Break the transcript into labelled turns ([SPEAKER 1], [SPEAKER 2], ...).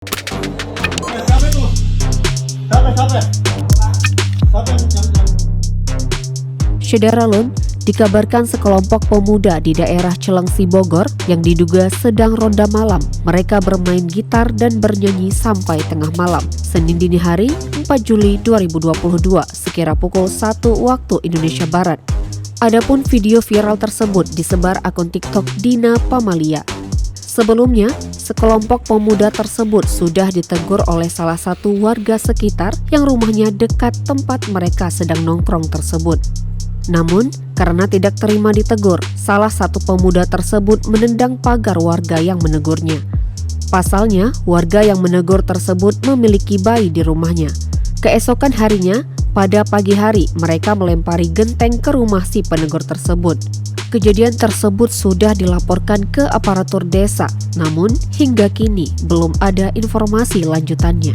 [SPEAKER 1] Siapa itu? Siapa?
[SPEAKER 2] Syederalun dikabarkan sekelompok pemuda di daerah Cilengsi, Bogor yang diduga sedang ronda malam. Mereka bermain gitar dan bernyanyi sampai tengah malam. Senin dini hari, 4 Juli 2022, sekira pukul 1 waktu Indonesia Barat. Adapun video viral tersebut disebar akun TikTok Dina Pamalia. Sebelumnya, sekelompok pemuda tersebut sudah ditegur oleh salah satu warga sekitar yang rumahnya dekat tempat mereka sedang nongkrong tersebut. Namun, karena tidak terima ditegur, salah satu pemuda tersebut menendang pagar warga yang menegurnya. Pasalnya, warga yang menegur tersebut memiliki bayi di rumahnya. Keesokan harinya, pada pagi hari, mereka melempari genteng ke rumah si penegur tersebut. Kejadian tersebut sudah dilaporkan ke aparatur desa, namun hingga kini belum ada informasi lanjutannya.